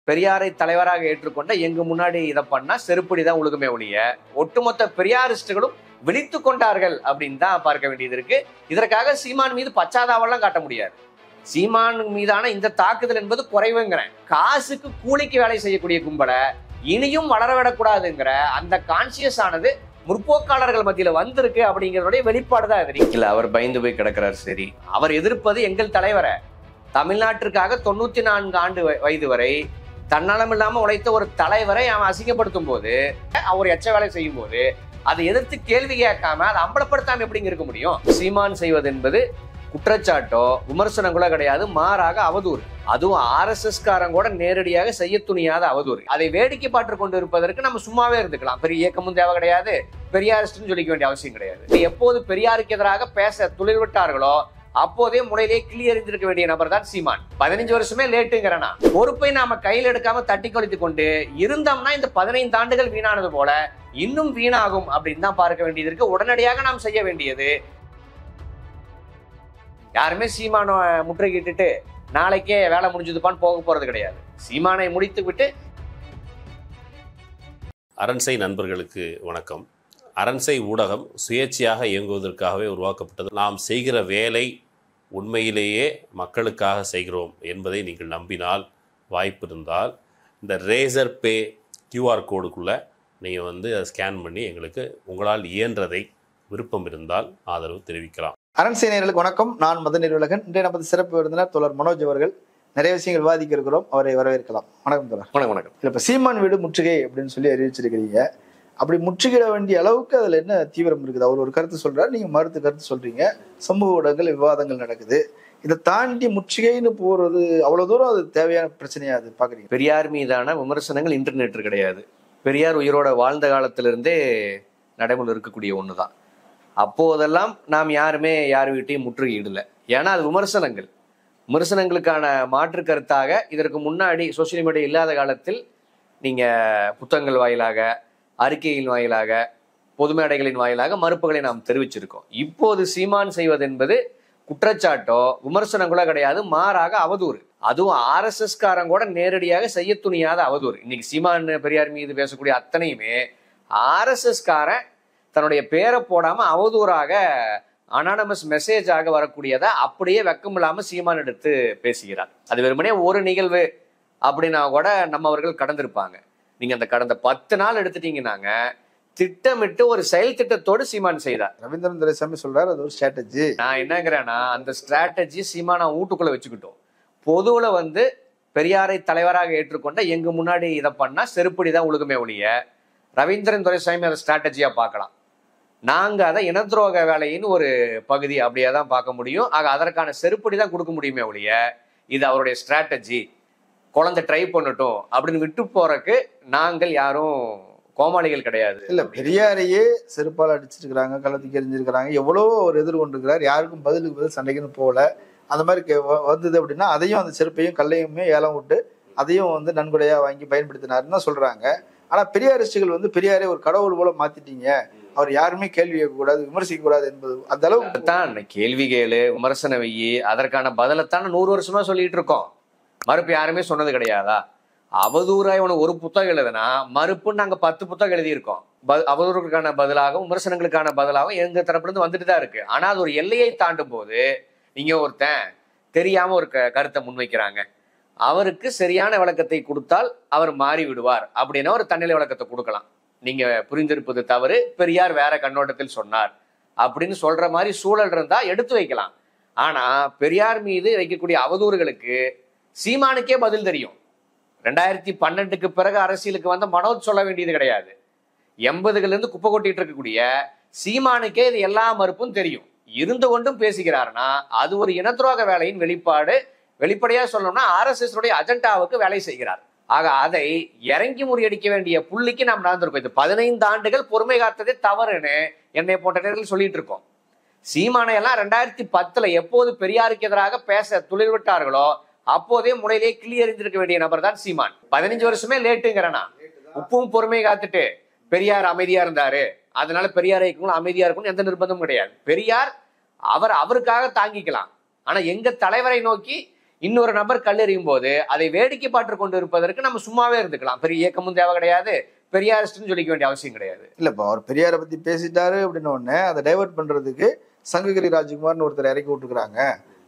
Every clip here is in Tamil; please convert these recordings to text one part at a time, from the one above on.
பெரியாரை தலைவராக ஏற்றுக்கொண்ட எங்க முன்னாடி இதை பண்ணா செருப்படிதான் உழுகுமே ஒழிய ஒட்டுமொத்த பெரியாரிஸ்டுகளும் விழித்து கொண்டார்கள் அப்படின்னு தான் பார்க்க வேண்டியது இருக்கு. இதற்காக சீமான் மீது பச்சாதாவெல்லாம் காட்ட முடியாது. சீமான் மீதான இந்த தாக்குதல் என்பது குறைவுங்கிறேன். காசுக்கு கூலிக்கு வேலை செய்யக்கூடிய கும்பலை இனியும் வளரவிடக்கூடாதுங்கிற அந்த கான்சியஸ் ஆனது முற்போக்காளர்கள் மத்தியில வந்திருக்கு அப்படிங்கிறதுடைய வெளிப்பாடுதான் இது. இல்ல அவர் பயந்து போய் கிடக்கிறார். சரி, அவர் எதிர்ப்பது எங்கள் தலைவரை. தமிழ்நாட்டிற்காக 94 ஆண்டு வயது வரை தன்னலம் இல்லாம உழைத்த ஒரு தலைவரை அவன் அசிங்கப்படுத்தும் போது, அவர் எச்ச வேலை செய்யும் போது அதை எதிர்த்து கேள்வி கேட்காம அதை அம்பலப்படுத்தாம எப்படிங்க இருக்க முடியும்? சீமான் செய்வது என்பது குற்றச்சாட்டோ விமர்சனங்களோ கிடையாது, மாறாக அவதூறு. அதுவும் RSS காரங்க கூட நேரடியாக செய்ய துணியாத அவதூறு. அதை வேடிக்கை பாட்டு கொண்டு இருப்பதற்கு நம்ம சும்மாவே இருந்துக்கலாம். பெரிய இயக்கமும் தேவை கிடையாது, பெரியாரிஸ்ட்னு சொல்லிக்க வேண்டிய அவசியம் கிடையாது. எப்போது பெரியாருக்கு எதிராக பேச துளிர்விட்டார்களோ அப்போதே முனையிலே கிளி எறிந்திருக்க வேண்டிய நபர் தான் சீமான். 15 வருஷமே லேட்டுங்கிறனா பொறுப்பை நாம கையில் எடுக்காம தட்டி கழித்து கொண்டு இருந்தோம்னா இந்த 15 ஆண்டுகள் வீணானது போல இன்னும் வீணாகும் அப்படின்னு தான் பார்க்க வேண்டியது இருக்கு. உடனடியாக நாம் செய்ய வேண்டியது, யாருமே சீமானை முற்றுகிட்டு நாளைக்கே வேலை முடிஞ்சதுப்பான்னு போக போறது கிடையாது. சீமானை முடித்து விட்டு. அரண்சை நண்பர்களுக்கு வணக்கம். அரண்சை ஊடகம் சுயேட்சையாக இயங்குவதற்காகவே உருவாக்கப்பட்டது. நாம் செய்கிற வேலை உண்மையிலேயே மக்களுக்காக செய்கிறோம் என்பதை நீங்கள் நம்பினால், வாய்ப்பு இருந்தால் இந்த ரேசர் பே QR கோடுக்குள்ளே நீங்கள் அதை ஸ்கேன் பண்ணி எங்களுக்கு உங்களால் இயன்றதை விருப்பம் இருந்தால் ஆதரவு தெரிவிக்கலாம். அரண்சை நேயர்களுக்கு வணக்கம். நான் மத நிர்வலகன். இன்றைய நமது சிறப்பு விருந்தினர் தோழர் மனோஜ் அவர்கள். நிறைய விஷயங்கள் விவாதிக்க இருக்கிறோம், அவரை வரவேற்கலாம். வணக்கம் தோழர். வணக்கம். இல்லை, இப்போ சீமான் வீடு முற்றுகை அப்படின்னு சொல்லி அறிவிச்சிருக்கிறீங்க. அப்படி முற்றுகிட வேண்டிய அளவுக்கு அதில் என்ன தீவிரம் இருக்குது? அவர் ஒரு கருத்து சொல்றாரு, நீங்க மறுத்து கருத்து சொல்றீங்க. சமூக ஊடகங்கள் விவாதங்கள் நடக்குது. இதை தாண்டி முற்றுகைன்னு போறது அவ்வளவு தூரம் அது தேவையான பிரச்சனையா அது பாக்குறீங்க? பெரியார் மீதான விமர்சனங்கள் இன்டர்நெட் கிடையாது. பெரியார் உயிரோட வாழ்ந்த காலத்திலிருந்தே நடைமுறை இருக்கக்கூடிய ஒண்ணுதான். அப்போதெல்லாம் நாம் யாருமே யார் வீட்டையும் முற்றுகையிடல. ஏன்னா அது விமர்சனங்களுக்கான மாற்று கருத்தாக இதற்கு முன்னாடி சோசியல் மீடியா இல்லாத காலத்தில் நீங்க புத்தகங்கள் வாயிலாக, அறிக்கையின் வாயிலாக, பொது மேடைகளின் வாயிலாக மறுப்புகளை நாம் தெரிவிச்சிருக்கோம். இப்போது சீமான் செய்வது என்பது குற்றச்சாட்டோ விமர்சனங்களோ கிடையாது, மாறாக அவதூறு. அதுவும் RSS காரங்க கூட நேரடியாக செய்ய துணியாத அவதூறு. இன்னைக்கு சீமான் பெரியார் மீது பேசக்கூடிய அத்தனையுமே RSS காரன் தன்னுடைய பேரை போடாம அவதூறாக அனானமஸ் மெசேஜாக வரக்கூடியதை அப்படியே வெக்கம் இல்லாம சீமான் எடுத்து பேசுகிறார். அது வெறுமனே ஒரு நிகழ்வு அப்படின்னா கூட நம்ம அவர்கள் கடந்திருப்பாங்க. நீங்க அந்த கடந்த 10 நாள் எடுத்துட்டீங்கன்னாங்க திட்டமிட்டு ஒரு செயல் திட்டத்தோடு சீமான் செய்தார். ரவீந்திரன் துரைசாமி சொல்றாரு அது ஒரு ஸ்ட்ராட்டஜி. நான் என்னங்கிறேன்னா, அந்த ஸ்ட்ராட்டஜி சீமானா வீட்டுக்குள்ள வச்சுக்கிட்டோம். பொதுவுல பெரியாரை தலைவராக ஏற்றுக்கொண்ட எங்க முன்னாடி இதை பண்ணா செருப்படிதான் உழுகுமே ஒழிய ரவீந்திரன் துரைசாமி அதை ஸ்ட்ராட்டஜியா பார்க்கலாம். நாங்க அதை இனத்துரோக வேலையின் ஒரு பகுதி அப்படியே தான் பார்க்க முடியும். ஆக அதற்கான செருப்படி தான் கொடுக்க முடியுமே ஒழிய இது அவருடைய ஸ்ட்ராட்டஜி, குழந்தை ட்ரை பண்ணட்டும் அப்படின்னு விட்டு போறதுக்கு நாங்கள் யாரும் கோமாளிகள் கிடையாது. இல்ல, பெரியாரையே செருப்பால் அடிச்சிருக்கிறாங்க, கள்ளத்துக்கு எரிஞ்சிருக்கிறாங்க, எவ்வளவோ அவர் எதிர்கொண்டிருக்கிறார். யாருக்கும் பதிலுக்கு பதில் சண்டைக்குன்னு போகல. அந்த மாதிரி வந்தது அப்படின்னா அதையும் அந்த செருப்பையும் கல்லையுமே ஏலம் விட்டு அதையும் நன்கொடையா வாங்கி பயன்படுத்தினாருன்னு தான் சொல்றாங்க. ஆனா பெரியாரிஸ்டுகள் பெரியாரே ஒரு கடவுள் போல மாத்திட்டீங்க, அவர் யாருமே கேள்வி கேட்கக்கூடாது, விமர்சிக்க கூடாது என்பது அந்த அளவுக்கு தான். கேள்வி கேளு, விமர்சன வெயி, அதற்கான பதிலைத்தான் 100 வருஷமா சொல்லிட்டு இருக்கோம். மறுப்பு யாருமே சொன்னது கிடையாதா? அவதூறாய் உனக்கு ஒரு புத்தகம் எழுதுனா மறுப்புன்னு நாங்க 10 புத்தகம் எழுதியிருக்கோம். அவதூறுக்கான பதிலாகவும் விமர்சனங்களுக்கான பதிலாகவும் எங்க தரப்புல இருந்து வந்துட்டு தான் இருக்கு. ஆனா அது ஒரு எல்லையை தாண்டும் போது நீங்க ஒருத்தன் தெரியாம ஒரு கருத்தை முன்வைக்கிறாங்க, அவருக்கு சரியான விளக்கத்தை கொடுத்தால் அவர் மாறி விடுவார் அப்படின்னா ஒரு தன்னிலை விளக்கத்தை கொடுக்கலாம். நீங்க புரிந்திருப்பது தவறு, பெரியார் வேற கண்ணோட்டத்தில் சொன்னார் அப்படின்னு சொல்ற மாதிரி சூழல் இருந்தா எடுத்து வைக்கலாம். ஆனா பெரியார் மீது வைக்கக்கூடிய அவதூறுகளுக்கு சீமானுக்கே பதில் தெரியும். 2012க்கு பிறகு அரசியலுக்கு வந்த மனோஜ் சொல்ல வேண்டியது கிடையாது. 80கள்ல இருந்து குப்பை கொட்டிட்டு இருக்கக்கூடிய சீமானுக்கே இது எல்லா மறுப்பும் தெரியும். இருந்து கொண்டும் பேசுகிறாருன்னா அது ஒரு இனத்துரோக வேலையின் வெளிப்படையா சொல்லணும்னா RSS அஜெண்டாவுக்கு வேலை செய்கிறார். ஆக அதை இறங்கி முறியடிக்க வேண்டிய புள்ளிக்கு நாம் நடந்திருக்கோம். இது 15 ஆண்டுகள் பொறுமை காத்ததே தவறுன்னு என்னை போன்ற நேரத்தில் சொல்லிட்டு இருக்கோம். சீமானையெல்லாம் 2010 எப்போது பெரியாருக்கு எதிராக பேச துளிர்விட்டார்களோ அப்போதே முனையிலே கிளி எறிந்திருக்க வேண்டிய நபர் தான் சீமான். 15 வருஷமே லேட்டுங்கிறனா உப்பும் பொறுமை காத்துட்டு பெரியார் அமைதியா இருந்தாரு, அதனால பெரியார் இயக்கங்களும் அமைதியா இருக்கணும் எந்த நிர்பந்தமும் கிடையாது. பெரியார் அவருக்காக தாங்கிக்கலாம். ஆனா எங்க தலைவரை நோக்கி இன்னொரு நபர் கல்லெறியும் போது அதை வேடிக்கை பார்த்து கொண்டு இருப்பதற்கு நம்ம சும்மாவே இருந்துக்கலாம். பெரிய இயக்கமும் தேவை கிடையாது, பெரியாரிஸ்ட்னு சொல்லிக்க வேண்டிய அவசியம் கிடையாது. இல்ல இப்போ அவர் பெரியாரை பத்தி பேசிட்டாரு அப்படின்ன உடனே அதை டைவர்ட் பண்றதுக்கு சங்ககிரி ராஜ்குமார்னு ஒருத்தர் இறக்கி விட்டுருக்காங்க.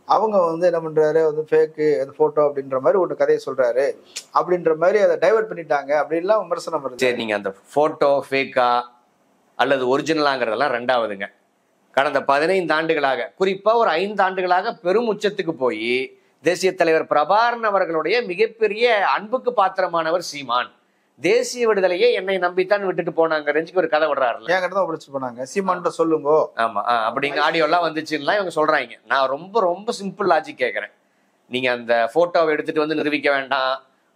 அவங்க வந்து என்ன பண்றாரு, வந்து ஃபேக்கு அந்த போட்டோ அப்படின்ற மாதிரி ஒரு கதையை சொல்றாரு அப்படின்ற மாதிரி அதை டைவர்ட் பண்ணிட்டாங்க அப்படின்லாம் விமர்சனம் வருது. சரி, நீங்க அந்த போட்டோ ஃபேக்கா அல்லது ஒரிஜினலாங்கிறதெல்லாம் ரெண்டாவதுங்க. கடந்த 15 ஆண்டுகளாக, குறிப்பா ஒரு 5 ஆண்டுகளாக பெரும் உச்சத்துக்கு போய் தேசிய தலைவர் பிரபாகரன் அவர்களுடைய மிகப்பெரிய அன்புக்கு பாத்திரமானவர் சீமான். தேசிய விடுதலையே என்னை நம்பித்தான் விட்டுட்டு போனாங்க ரேஞ்சுக்கு ஒரு கதை விடுறாருல. என் கிட்ட தான் படிச்சு போனாங்க, சீமான்ட்ட சொல்லுங்க. ஆமா, அப்படிங்க ஆடியோ எல்லாம் வந்துச்சுன்னா இவங்க சொல்றாங்க. நான் ரொம்ப ரொம்ப சிம்பிள் லாஜிக் கேட்கறேன். நீங்க அந்த போட்டோவை எடுத்துட்டு வந்து நிரூபிக்க வேண்டாம்,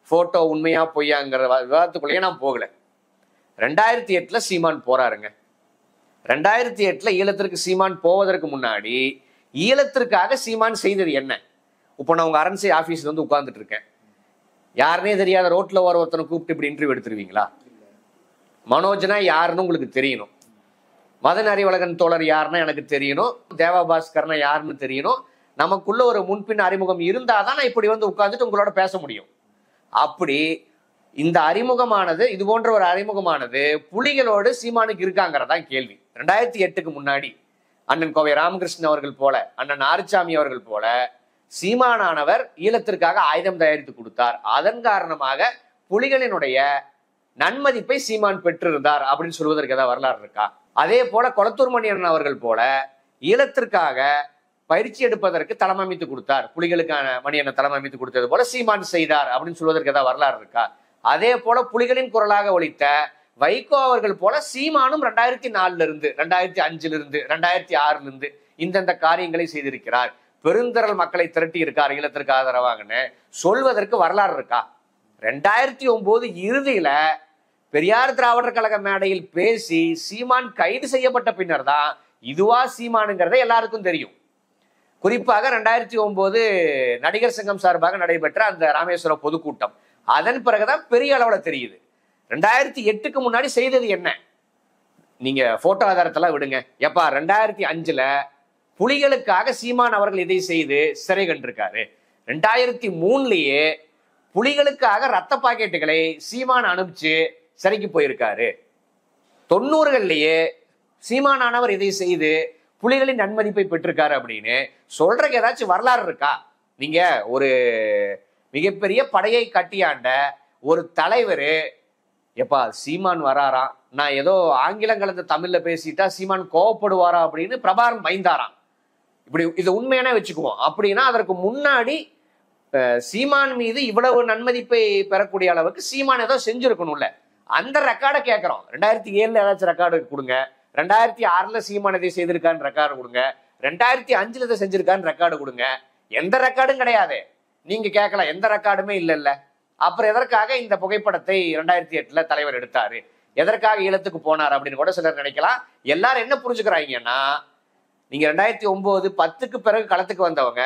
போட்டோ உண்மையா பொய்யாங்கிற விவாதத்துக்குள்ளேயே நான் போகல. 2008 சீமான் போறாருங்க. 2008 ஈழத்திற்கு சீமான் போவதற்கு முன்னாடி ஈழத்திற்காக சீமான் செய்தது என்ன? இப்போ நான் உங்க அரண்சை ஆபீஸ்ல வந்து உட்கார்ந்துட்டு இருக்கேன். யாருன்னே தெரியாத ரோட்ல ஒருத்தனை கூப்பிட்டு இப்படி இன்டர்வியூ எடுத்துருவீங்களா? மனோஜ்னா யாருன்னு உங்களுக்கு தெரியணும், மதன் அறிவழகன் தோழர் யாருன்னா எனக்கு தெரியணும், தேவபாஸ்கர்னா யாருன்னு தெரியணும். நமக்குள்ள ஒரு முன்பின் அறிமுகம் இருந்தாதான் நான் இப்படி வந்து உட்கார்ந்துட்டு உங்களோட பேச முடியும். அப்படி இந்த அறிமுகமானது, இது போன்ற ஒரு அறிமுகமானது புலிகளோடு சீமானுக்கு இருக்காங்கிறதான் கேள்வி. 2008க்கு முன்னாடி அண்ணன் கோவை ராமகிருஷ்ணன் அவர்கள் போல, அண்ணன் ஆறுசாமி அவர்கள் போல சீமானானவர் ஈழத்திற்காக ஆயுதம் தயாரித்து கொடுத்தார். அதன் காரணமாக புலிகளினுடைய நன்மதிப்பை சீமான் பெற்றிருந்தார் அப்படின்னு சொல்வதற்கு ஏதாவது வரலாறு இருக்கா? அதே போல கொளத்தூர் மணியன் அவர்கள் போல ஈழத்திற்காக பயிற்சி எடுப்பதற்கு தளம் அமைத்து கொடுத்தார், புலிகளுக்கான மணியனை தளம் அமைத்து கொடுத்தது போல சீமான் செய்தார் அப்படின்னு சொல்வதற்கு ஏதாவது வரலாறு இருக்கா? அதே போல புலிகளின் குரலாக ஒலித்த வைகோ அவர்கள் போல சீமானும் 2004 இருந்து 2005 இருந்து 2006 இருந்து இந்தந்த காரியங்களை செய்திருக்கிறார், பெருந்திரள் மக்களை திரட்டி இருக்கார் ஈழத்திற்கு ஆதரவாங்கன்னு சொல்வதற்கு வரலாறு இருக்கா? 2009 இறுதியில பெரியார் திராவிடர் கழக மேடையில் பேசி சீமான் கைது செய்யப்பட்ட பின்னர் தான் இதுவா சீமானுங்கிறத எல்லாருக்கும் தெரியும். குறிப்பாக 2009 நடிகர் சங்கம் சார்பாக நடைபெற்ற அந்த ராமேஸ்வர பொதுக்கூட்டம், அதன் பிறகுதான் பெரிய அளவுல தெரியுது. 2008க்கு முன்னாடி செய்தது என்ன? நீங்க போட்டோ ஆதாரத்தெல்லாம் விடுங்க. எப்பா 2005ல புலிகளுக்காக சீமான் அவர்கள் இதை செய்து சிறை கண்டிருக்காரு. 2003லயே புலிகளுக்காக ரத்த பாக்கெட்டுகளை சீமான் அனுப்பிச்சு சிறைக்கு போயிருக்காரு. 90கள்லயே சீமானானவர் இதை செய்து புலிகளின் நன்மதிப்பை பெற்றிருக்காரு அப்படின்னு சொல்றதுக்கு ஏதாச்சும் வரலாறு இருக்கா? நீங்க ஒரு மிகப்பெரிய படையை கட்டியாண்ட ஒரு தலைவர், எப்பா சீமான் வராராம், நான் ஏதோ ஆங்கிலம் கலந்த தமிழ்ல பேசிட்டா சீமான் கோவப்படுவாரா அப்படின்னு பிரபாகரன் பயந்தாராம். இப்படி இது உண்மையான வச்சுக்குவோம். அப்படின்னா அதற்கு முன்னாடி சீமான் மீது இவ்வளவு நன்மதிப்பை பெறக்கூடிய அளவுக்கு சீமான் ஏதோ செஞ்சிருக்கணும்ல, அந்த ரெக்கார்டை கேட்கிறோம். 2007 ஏதாச்சும் ரெக்கார்டு கொடுங்க, 2006 சீமான் இதை செய்திருக்கான்னு ரெக்கார்டு கொடுங்க, 2005 இதை செஞ்சிருக்கான்னு ரெக்கார்டு கொடுங்க. எந்த ரெக்கார்டும் கிடையாது. நீங்க கேட்கலாம், எந்த ரெக்கார்டுமே இல்ல. அப்புறம் எதற்காக இந்த புகைப்படத்தை 2008 தலைவர் எடுத்தாரு, எதற்காக ஈழத்துக்கு போனார் அப்படின்னு கூட சிலர் நினைக்கலாம். எல்லாரும் என்ன புரிஞ்சுக்கிறாங்கன்னா, நீங்க 2009, 10க்கு பிறகு களத்துக்கு வந்தவங்க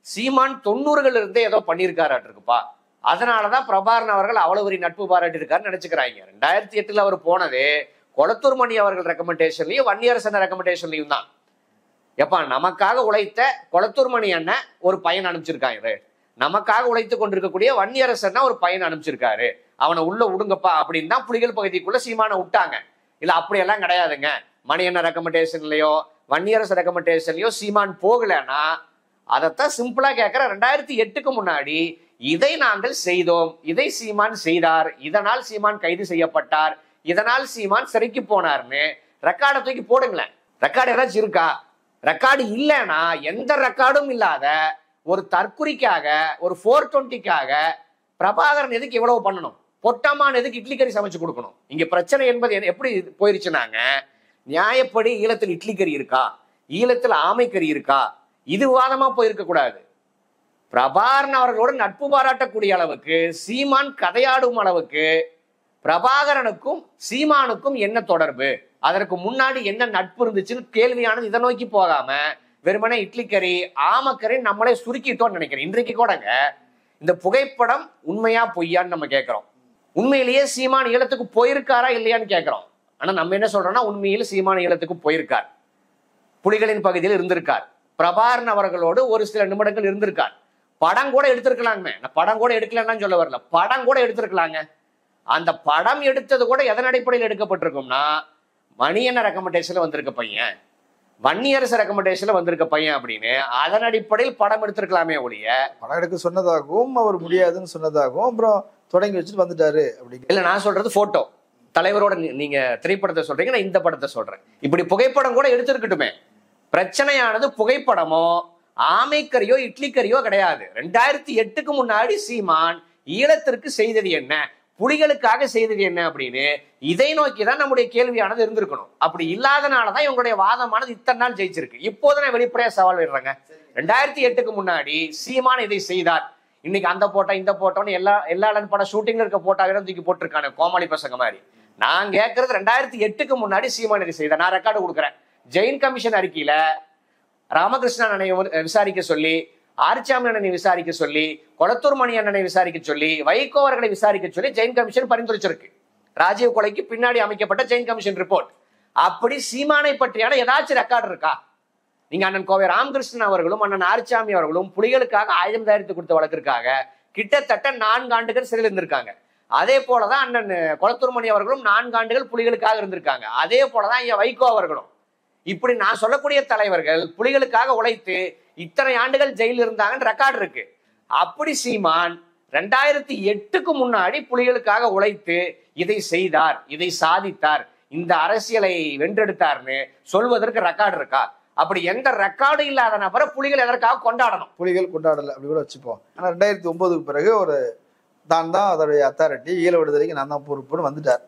சீமான் 90கள் இருந்தே ஏதோ பண்ணியிருக்காருப்பா, அதனாலதான் பிரபாகரன் அவர்கள் அவ்வளவு ஒரு நட்பு பாராட்டி இருக்காருன்னு நினைச்சுக்கிறாங்க. 2008 அவர் போனது கொளத்தூர் மணி அவர்கள் ரெக்கமெண்டேஷன்லயும் வன்னியரசன் ரெக்கமெண்டேஷன்லயும் தான். எப்பா நமக்காக உழைத்த கொளத்தூர் மணி அண்ணன் ஒரு பையன் அனுப்பிச்சிருக்காங்க, நமக்காக உழைத்து கொண்டிருக்கக்கூடிய வன்னியரசன் ஒரு பையன் அனுப்பிச்சிருக்காரு, அவனை உள்ள விடுங்கப்பா அப்படின்னு தான் புலிகள் பகுதிக்குள்ள சீமானை விட்டாங்க. இல்ல அப்படியெல்லாம் கிடையாதுங்க. மணியண்ண ரெக்கமெண்டேஷன்லயோ வன்னியரசு ரெக்கமெண்டேஷன்லயோ சீமான் போகலன்னா அதைத்தான் சிம்பிளா கேட்கிற. 2008க்கு முன்னாடி இதை நாங்கள் செய்தோம், இதை சீமான் செய்தார், இதனால் சீமான் கைது செய்யப்பட்டார், இதனால் சீமான் சிறைக்கு போனார்னு ரெக்கார்டை தூக்கி போடுங்களேன். ரெக்கார்டு ஏதாச்சும் இருக்கா? ரெக்கார்டு இல்லைன்னா எந்த ரெக்கார்டும் இல்லாத ஒரு தற்குறிக்காக, ஒரு 420க்காக பிரபாகரன் எதுக்கு இவ்வளவு பண்ணணும்? பொட்டமான எதுக்கு இட்லி கறி சமைச்சு கொடுக்கணும்? இங்க பிரச்சனை என்பது எப்படி போயிருச்சுனாங்க, நியாயப்படி ஈழத்தில் இட்லி கறி இருக்கா, ஈழத்தில் ஆமைக்கறி இருக்கா, இது வாதமா போயிருக்க கூடாது. பிரபாகரன் அவர்களோடு நட்பு பாராட்டக்கூடிய அளவுக்கு, சீமான் கதையாடும் அளவுக்கு பிரபாகரனுக்கும் சீமானுக்கும் என்ன தொடர்பு, அதற்கு முன்னாடி என்ன நட்பு இருந்துச்சுன்னு கேள்வியானது இதை நோக்கி போகாம வெறுமனே இட்லி கறி ஆமக்கறி நம்மளே சுருக்கிட்டோம்னு நினைக்கிறேன். இன்றைக்கு கூடங்க இந்த புகைப்படம் உண்மையா பொய்யான்னு நம்ம கேட்கிறோம். உண்மையிலேயே சீமான் ஈழத்துக்கு போயிருக்காரா இல்லையான்னு கேட்கிறோம். ஆனா நம்ம என்ன சொல்றோம்னா, உண்மையில் சீமான் ஈழத்துக்கு போயிருக்கார், புலிகளின் பகுதியில் இருந்திருக்கார், பிரபாகரன் அவர்களோடு ஒரு சில நிமிடங்கள் இருந்திருக்கார். படம் கூட எடுத்திருக்கலாங்க. நான் படம் கூட எடுக்கலன்னு சொல்ல வரல, படம் கூட எடுத்திருக்கலாங்க. அந்த படம் எடுத்தது கூட எதன் அடிப்படையில் எடுக்கப்பட்டிருக்கும்னா, மணியண்ண ரெக்கமெண்டேஷன்ல வந்திருக்க பையன், வன்னியரசு ரெக்கமெண்டேஷன்ல வந்திருக்க பையன் அப்படின்னு அதன் அடிப்படையில் படம் எடுத்திருக்கலாமே ஒழிய, படம் எடுக்க சொன்னதாகவும் அவர் முடியாதுன்னு சொன்னதாகவும் அப்புறம் தொடங்கி வச்சுட்டு வந்துட்டாரு அப்படிங்கிற. இல்ல நான் சொல்றது போட்டோ தலைவரோட நீங்க திரைப்படத்தை சொல்றீங்க, நான் இந்த படத்தை சொல்றேன். இப்படி புகைப்படம் கூட எடுத்திருக்கட்டுமே. பிரச்சனையானது புகைப்படமோ ஆமைக்கறியோ இட்லிக்கறியோ கிடையாது. 2008க்கு முன்னாடி சீமான் ஈழத்திற்கு செய்தது என்ன, புலிகளுக்காக செய்தது என்ன அப்படின்னு இதை நோக்கிதான் நம்முடைய கேள்வியானது இருந்திருக்கணும். அப்படி இல்லாதனாலதான் இவங்களுடைய வாதமானது இத்தனை நாள் ஜெயிச்சிருக்கு. இப்போது நான் வெளிப்படையா சவால் விடுறேங்க. 2008க்கு முன்னாடி சீமான் இதை செய்தார். இன்னைக்கு அந்த போட்டோ இந்த போட்டோன்னு எல்லா படம் ஷூட்டிங்ல இருக்க போட்டோவை தூக்கி போட்டிருக்காங்க கோமாளி பசங்க மாதிரி. நான் கேட்கறது 2008க்கு முன்னாடி சீமான் இதை செய்தார். நான் ரெக்கார்டு கொடுக்குறேன். ஜெயின் கமிஷன் அறிக்கையில ராமகிருஷ்ணன் அண்ணனை விசாரிக்க சொல்லி, ஆர்ச்சாமி அண்ணனை விசாரிக்க சொல்லி, கொளத்தூர் மணி அண்ணனை விசாரிக்க சொல்லி, வைகோ அவர்களை விசாரிக்க சொல்லி ஜெயின் கமிஷன் பரிந்துரைச்சிருக்கு. ராஜீவ் கொலைக்கு பின்னாடி அமைக்கப்பட்ட ஜெயின் கமிஷன் ரிப்போர்ட். அப்படி சீமானை பற்றியான ஏதாச்சும் ரெக்கார்டு இருக்கா? நீங்க அண்ணன் கோவை ராமகிருஷ்ணன் அவர்களும் அண்ணன் ஆர்ச்சாமி அவர்களும் புலிகளுக்காக ஆயுதம் தயாரித்து கொடுத்த வழக்கிற்காக கிட்டத்தட்ட 4 ஆண்டுகள் சிறையில் இருந்திருக்காங்க. அதே போலதான் அண்ணன் கொளத்தூர் மணி அவர்களும் 4 ஆண்டுகள் புலிகளுக்காக இருந்திருக்காங்க. அதே போலதான் ஐயா வைகோ அவர்களும். இப்படி நான் சொல்லக்கூடிய தலைவர்கள் புலிகளுக்காக உழைத்து இத்தனை ஆண்டுகள் ஜெயிலில் இருந்தாங்கன்னு ரெக்கார்டு இருக்கு. அப்படி சீமான் 2008க்கு முன்னாடி புலிகளுக்காக உழைத்து இதை செய்தார், இதை சாதித்தார், இந்த அரசியலை வென்றெடுத்தார்னு சொல்வதற்கு ரெக்கார்டு இருக்கா? அப்படி எந்த ரெக்கார்டு இல்லாத நபரை புலிகள் எதற்காக கொண்டாடணும்? புலிகள் கொண்டாடல அப்படி கூட வச்சுப்போம். ஆனா 2009க்கு பிறகு ஒரு தான் அதோடைய அத்தாரிட்டி, ஈழ விடுதலைக்கு நான் தான் பொறுப்புன்னு வந்துட்டார்.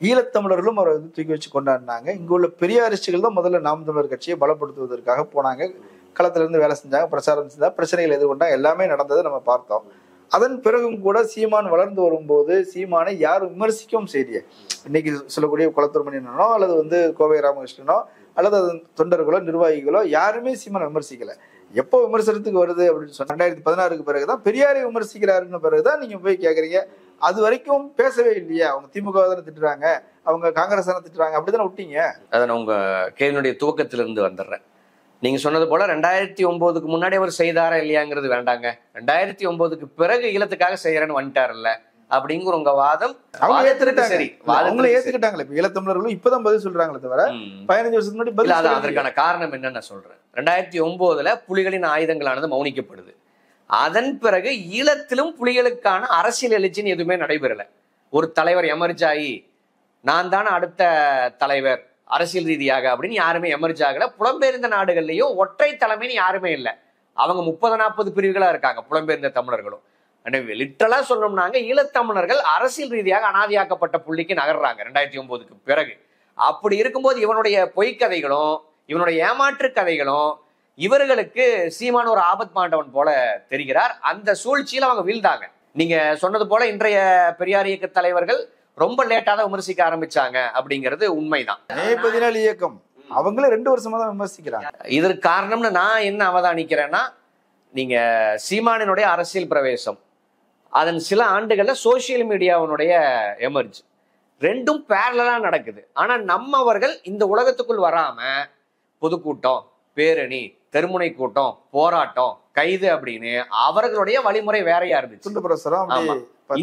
ஈழத்தமிழர்களும் அவரை வந்து தூக்கி வச்சு கொண்டாடினாங்க. இங்க உள்ள பெரியாரிஸ்டுகள் தான் முதல்ல நாம் தமிழர் கட்சியை பலப்படுத்துவதற்காக போனாங்க. களத்துல இருந்து வேலை செஞ்சாங்க, பிரச்சாரம் செஞ்சாங்க, பிரச்சனைகள் எதிர்கொண்டாங்க, எல்லாமே நடந்ததை நம்ம பார்த்தோம். அதன் பிறகும் கூட சீமான் வளர்ந்து வரும்போது சீமானை யாரும் விமர்சிக்கவும் செய்ய, இன்னைக்கு சொல்லக்கூடிய கொளத்தூர் மணியனோ அல்லது வந்து கோவை ராமகிருஷ்ணனோ அல்லது அது தொண்டர்களோ நிர்வாகிகளோ யாருமே சீமானை விமர்சிக்கல. எப்போ விமர்சனத்துக்கு வருது அப்படின்னு சொன்னா 2016க்கு பிறகுதான் பெரியாரை விமர்சிக்கிறாருன்னு பிறகுதான் நீங்க போய் கேக்குறீங்க. அது வரைக்கும் பேசவே இல்லையா? அவங்க திமுக தானே திட்டுறாங்க, அவங்க காங்கிரஸ் தானே திட்டுறாங்க, அப்படித்தானே விட்டீங்க. அதை நான் உங்க கேள்வியுடைய துவக்கத்திலிருந்து வந்துடுறேன். நீங்க சொன்னது போல 2009க்கு முன்னாடி அவர் செய்தாரா இல்லையாங்கிறது வேண்டாங்க. 2009க்கு பிறகு ஈழத்துக்காக செய்யறேன்னு வந்துட்டாருல்ல அப்படிங்கிற உங்க வாதம் அவங்க ஏத்துக்கிட்டாங்க. சரி, அவங்களே ஏத்துக்கிட்டாங்களே. இப்ப ஈழத்தமிழர்களும் இப்பதான் பதில் சொல்றாங்களே தவிர 15 வருஷத்துக்கு முன்னாடி பதில். அதற்கான காரணம் என்னன்னு நான் சொல்றேன். 2009ல புலிகளின் ஆயுதங்களானது மௌனிக்கப்படுது. அதன் பிறகு ஈழத்திலும் புலிகளுக்கான அரசியல் எழுச்சின்னு எதுவுமே நடைபெறல. ஒரு தலைவர் எமர்ஜ் ஆகி நான் தானே அடுத்த தலைவர் அரசியல் ரீதியாக அப்படின்னு யாருமே எமர்ஜ் ஆகல. புலம்பெயர்ந்த நாடுகள்லயும் ஒற்றை தலைமைன்னு யாருமே இல்லை. அவங்க 30-40 பிரிவுகளா இருக்காங்க புலம்பெயர்ந்த தமிழர்களும். லிட்டரலா சொல்லணும்னாங்க ஈழத்தமிழர்கள் அரசியல் ரீதியாக அனாதியாக்கப்பட்ட புள்ளிக்கு நகர்றாங்க 2009க்கு பிறகு. அப்படி இருக்கும்போது இவனுடைய பொய்க்கதைகளும் இவனுடைய ஏமாற்று கதைகளும் இவர்களுக்கு சீமான ஒரு ஆபத் பாண்டவன் போல தெரிகிறார். அந்த சூழ்ச்சியில அவங்க வீழ்ந்தாங்க. நீங்க சொன்னது போல இன்றைய பெரியார் இயக்க தலைவர்கள் ரொம்ப லேட்டா தான் விமர்சிக்க ஆரம்பிச்சாங்க அப்படிங்கிறது உண்மைதான். மே 14 இயக்கம் அவங்களே 2 வருஷமா தான் விமர்சிக்கிறாங்க. இதற்கு காரணம்னு நான் என்ன அவதானிக்கிறேன்னா, நீங்க சீமானினுடைய அரசியல் பிரவேசம், அதன் சில ஆண்டுகள்ல சோசியல் மீடியாவினுடைய எமர்ஜ், ரெண்டும் பேரலா நடக்குது. ஆனா நம்மவர்கள் இந்த உலகத்துக்குள் வராம பொதுக்கூட்டம், பேரணி, தெருமுனை கூட்டம், போராட்டம், கைது அப்படின்னு அவர்களுடைய வழிமுறை வேறையா இருந்துச்சு.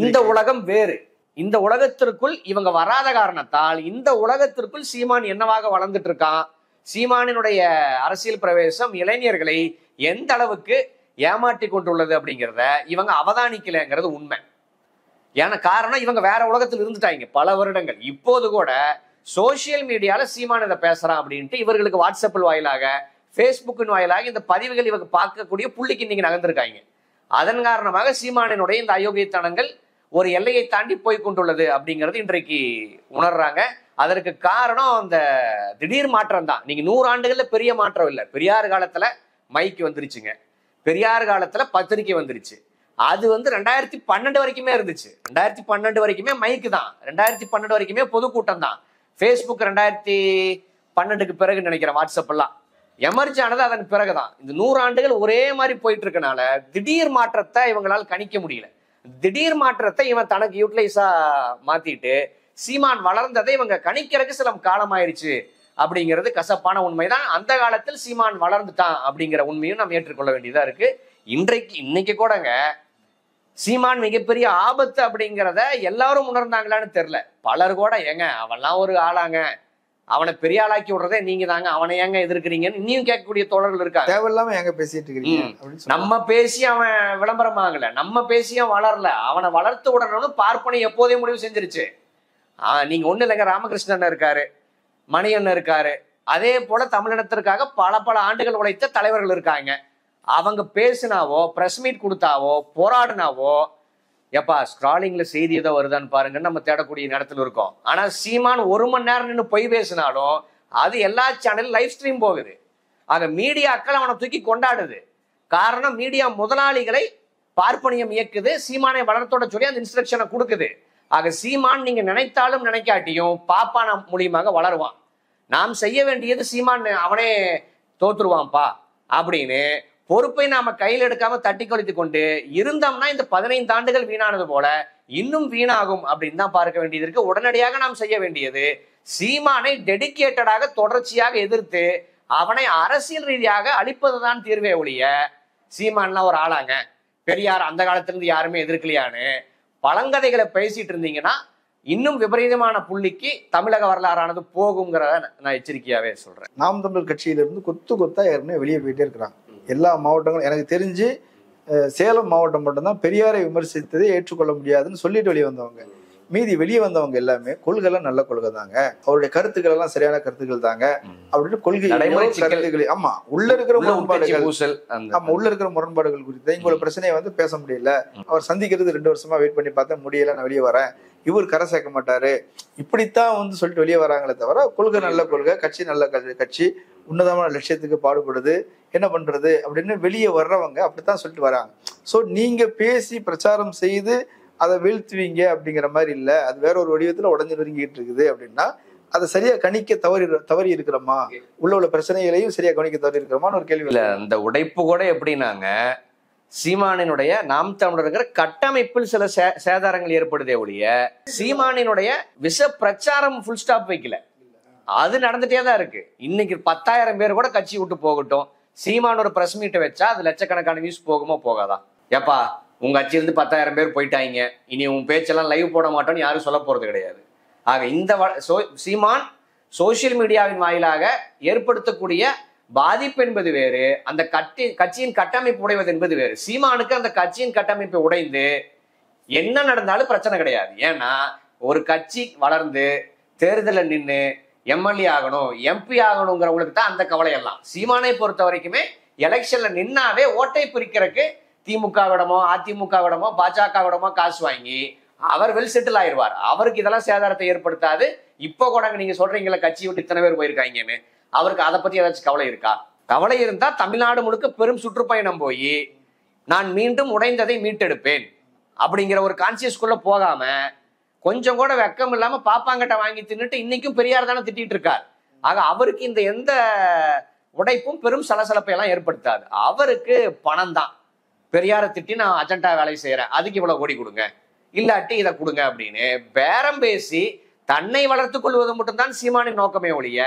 இந்த உலகம் வேறு. இந்த உலகத்திற்குள் இவங்க வராத காரணத்தால் இந்த உலகத்திற்குள் சீமான் என்னவாக வளர்ந்துட்டு இருக்கான், சீமானினுடைய அரசியல் பிரவேசம் இளைஞர்களை எந்த அளவுக்கு ஏமாற்றி கொண்டுள்ளது அப்படிங்கிறத இவங்க அவதானிக்கலைங்கிறது உண்மை. ஏன்னா காரணம், இவங்க வேற உலகத்தில் இருந்துட்டாங்க பல வருடங்கள். இப்போது கூட சோசியல் மீடியால சீமான் இதை பேசுறான் அப்படின்ட்டு இவர்களுக்கு வாட்ஸ்அப்பில் வாயிலாக, ஃபேஸ்புக்கின் வாயிலாக இந்த பதிவுகள் இவங்க பார்க்கக்கூடிய புள்ளிக்கு இன்னைக்கு நகர்ந்திருக்காங்க. அதன் காரணமாக சீமானினுடைய இந்த அயோக்கியத்தனங்கள் ஒரு எல்லையை தாண்டி போய் கொண்டுள்ளது அப்படிங்கிறது இன்றைக்கு உணர்றாங்க. அதற்கு காரணம் அந்த திடீர் மாற்றம் தான். நீங்க 100 ஆண்டுகள்ல பெரிய மாற்றம் இல்லை. பெரியார் காலத்துல மைக்கு வந்துருச்சுங்க, பெரியார் காலத்துல பத்திரிக்கை வந்துருச்சு. அது 2012 வரைக்குமே இருந்துச்சு. 2012 வரைக்குமே மைக்கு தான், 2012 வரைக்குமே பொதுக்கூட்டம் தான். ஃபேஸ்புக் 2012க்கு பிறகு நினைக்கிறேன், வாட்ஸ்அப் எல்லாம் எமர்ஜ் ஆனது அதன் பிறகுதான். இந்த 100 ஆண்டுகள் ஒரே மாதிரி போயிட்டு இருக்கனால திடீர் மாற்றத்தை இவங்களால் கணிக்க முடியல. திடீர் மாற்றத்தை இவன் தனக்கு யூட்டிலைஸா மாத்திட்டு சீமான் வளர்ந்ததை இவங்க கணிக்கிறதுக்கு சில காலம் ஆயிடுச்சு அப்படிங்கிறது கசப்பான உண்மைதான். அந்த காலத்தில் சீமான் வளர்ந்துட்டான் அப்படிங்கிற உண்மையும் நாம் ஏற்றுக்கொள்ள வேண்டியதா இருக்கு. இன்னைக்கு கூடங்க சீமான் மிகப்பெரிய ஆபத்து அப்படிங்கிறத எல்லாரும் உணர்ந்தாங்களான்னு தெரியல. பலர் கூட ஏங்க அவன்லாம் ஒரு ஆளாங்க, அவனை பெரிய ஆளாக்கி விடுறதே நீங்க தாங்க, அவனை ஏங்க எதிர்க்கிறீங்கன்னு இன்னும் கேட்கக்கூடிய தோழர்கள் இருக்காங்க. தேவையில்லாம எங்க பேசிட்டு இருக்கீங்க? நம்ம பேசி அவன் விளம்பரம் ஆகல, நம்ம பேசி அவன் வளரல, அவனை வளர்த்து விடணும்னு பார்ப்பனை எப்போதே முடிவு செஞ்சிருச்சு. நீங்க ஒண்ணு இல்லைங்க, ராமகிருஷ்ணன் இருக்காரு, மணியண்ணன் இருக்காரு, அதே போல தமிழினத்திற்காக பல ஆண்டுகள் உழைத்த தலைவர்கள் இருக்காங்க. அவங்க பேசினாவோ பிரஸ் மீட் கொடுத்தாவோ போராடினாவோ எப்பா ஸ்க்ராலிங்ல செய்தி ஏதோ வருதான்னு பாருங்கன்னு நம்ம தேடக்கூடிய நேரத்தில் இருக்கோம். ஆனா சீமான் 1 மணி நேரம் நின்று பொய் பேசினாலும் அது எல்லா சேனலும் லைவ் ஸ்ட்ரீம் போகுது. ஆக மீடியாக்கள் அவனை தூக்கி கொண்டாடுது. காரணம், மீடியா முதலாளிகளை பார்ப்பனியம் இயக்குது, சீமானை வளர்த்தோட சொல்லி அந்த இன்ஸ்ட்ரக்ஷனை கொடுக்குது. ஆக சீமான் நீங்க நினைத்தாலும் நினைக்காட்டியும் பாப்பான மூலியமாக வளருவான். நாம் செய்ய வேண்டியது சீமான் அவனே தோத்துருவான்ப்பா அப்படின்னு பொறுப்பை நாம கையில் எடுக்காம தட்டி கழித்து கொண்டு இருந்தோம்னா இந்த 15 ஆண்டுகள் வீணானது போல இன்னும் வீணாகும் அப்படின்னு தான் பார்க்க வேண்டியது இருக்கு. உடனடியாக நாம் செய்ய வேண்டியது சீமானை டெடிகேட்டடாக தொடர்ச்சியாக எதிர்த்து அவனை அரசியல் ரீதியாக அழிப்பதுதான் தீர்வே ஒழிய சீமான்லாம் ஒரு ஆளாங்க, பெரியார் அந்த காலத்திலிருந்து யாருமே எதிர்க்கலையான்னு பழங்கதைகளை பேசிட்டு இருந்தீங்கன்னா இன்னும் விபரீதமான புள்ளிக்கு தமிழக வரலாறானது போகுங்கிறத நான் எச்சரிக்கையாவே சொல்றேன். நாம் தமிழர் கட்சியிலிருந்து கொத்தா ஏற்கனவே வெளியே போயிட்டே இருக்கிறாங்க. எல்லா மாவட்டங்களும் எனக்கு தெரிஞ்சு சேலம் மாவட்டம் மட்டும்தான் பெரியாரை விமர்சித்ததை ஏற்றுக்கொள்ள முடியாதுன்னு சொல்லிட்டு வெளியே வந்தவங்க. மீதி வெளியே வந்தவங்க எல்லாமே கொள்கைலாம் நல்ல கொள்கை தாங்க, அவருடைய கருத்துக்கள் எல்லாம் சரியான கருத்துக்கள் தாங்க அப்படின்னு கொள்கை கருத்துக்கள். ஆமா, உள்ள இருக்கிற முரண்பாடுகள், ஆமா உள்ள இருக்கிற முரண்பாடுகள் குறித்து எங்களோட பிரச்சனையை வந்து பேச முடியல, அவர் சந்திக்கிறது 2 வருஷமா வெயிட் பண்ணி பார்த்தா முடியல, நான் வெளியே வரேன், இவர் கரை சேர்க்க மாட்டாரு, இப்படித்தான் வந்து சொல்லிட்டு வெளியே வராங்களே தவிர கொள்கை நல்ல கொள்கை, கட்சி நல்ல கட்சி, உன்னதமான லட்சியத்துக்கு பாடுபடுது, என்ன பண்றது அப்படின்னு வெளியே வர்றவங்க அப்படித்தான் சொல்லிட்டு வராங்க. ஸோ நீங்க பேசி பிரச்சாரம் செய்து அதை வீழ்த்துவீங்க அப்படிங்கிற மாதிரி இல்ல, அது வேற ஒரு வடிவத்துல உடஞ்சு நெருங்கிட்டு இருக்குது அப்படின்னா அதை சரியா கணிக்க தவறி இருக்கிறோமா, உள்ள பிரச்சனைகளையும் சரியா கவனிக்க தவறி இருக்கிறோமான்னு ஒரு கேள்வி. இல்ல, அந்த உடைப்பு கூட எப்படின்னாங்க, சீமானினுடைய நாம் தமிழர் கட்டமைப்பில் சில சேதாரங்கள் ஏற்படுதே ஒழிய சீமானினுடைய விஷ பிரச்சாரம் ஃபுல் ஸ்டாப் வைக்கல, அது நடந்துட்டே தான் இருக்கு. இன்னைக்கு 10,000 பேர் கூட கட்சி விட்டு போகட்டும், சீமான் ஒரு பிரஸ் மீட்டை வச்சா அது லட்சக்கணக்கான நியூஸ் போகுமோ போகாதா? ஏப்பா உங்க கட்சியிலிருந்து 10,000 பேர் போயிட்டாங்க, இனி உன் பேச்செல்லாம் லைவ் போட மாட்டோம்னு யாரும் சொல்ல போறது கிடையாது. ஆக இந்த சீமான் சோசியல் மீடியாவின் வாயிலாக ஏற்படுத்தக்கூடிய பாதிப்பு என்பது வேறு, அந்த கட்சியின் கட்டமைப்பு உடைவது என்பது வேறு. சீமானுக்கு அந்த கட்சியின் கட்டமைப்பை உடைந்து என்ன நடந்தாலும் பிரச்சனை கிடையாது. ஏன்னா ஒரு கட்சி வளர்ந்து தேர்தலில் நின்று எம்எல்ஏ ஆகணும் எம்பி ஆகணுங்கிறவங்களுக்கு தான் அந்த கவலை எல்லாம். சீமானை பொறுத்த வரைக்குமே எலெக்ஷன்ல நின்னாவே ஓட்டை பிரிக்கிறதுக்கு திமுகவிடமோ அதிமுகவிடமோ பாஜகவிடமோ காசு வாங்கி அவர் வெல் செட்டில் ஆயிடுவார். அவருக்கு இதெல்லாம் சேதாரத்தை ஏற்படுத்தாது. இப்போ கூட நீங்க சொல்றீங்களா கட்சி விட்டு இத்தனை பேர் போயிருக்காங்கன்னு, அவருக்கு அதை பத்தி ஏதாச்சும் கவலை இருக்கா? கவலை இருந்தா தமிழ்நாடு முழுக்க பெரும் சுற்றுப்பயணம் போய் நான் மீண்டும் உடைந்ததை மீட்டெடுப்பேன் அப்படிங்கிற ஒரு கான்சியஸ்குள்ள போகாம கொஞ்சம் கூட வெக்கம் இல்லாம பாப்பாங்கிட்ட வாங்கி தின்னுட்டு இன்னைக்கும் பெரியார் தானே திட்டிட்டு இருக்கார். ஆக அவருக்கு இந்த எந்த உடைப்பும் பெரும் சலசலப்பை எல்லாம் ஏற்படுத்தாது. அவருக்கு பணம் தான். பெரியாரை திட்டி நான் அஜெண்டா வேலை செய்யறேன், அதுக்கு இவ்வளவு கோடி கொடுங்க, இல்லாட்டி இதை கொடுங்க அப்படின்னு பேரம் பேசி தன்னை வளர்த்து கொள்வது மட்டும்தான் சீமானின் நோக்கமே ஒழிய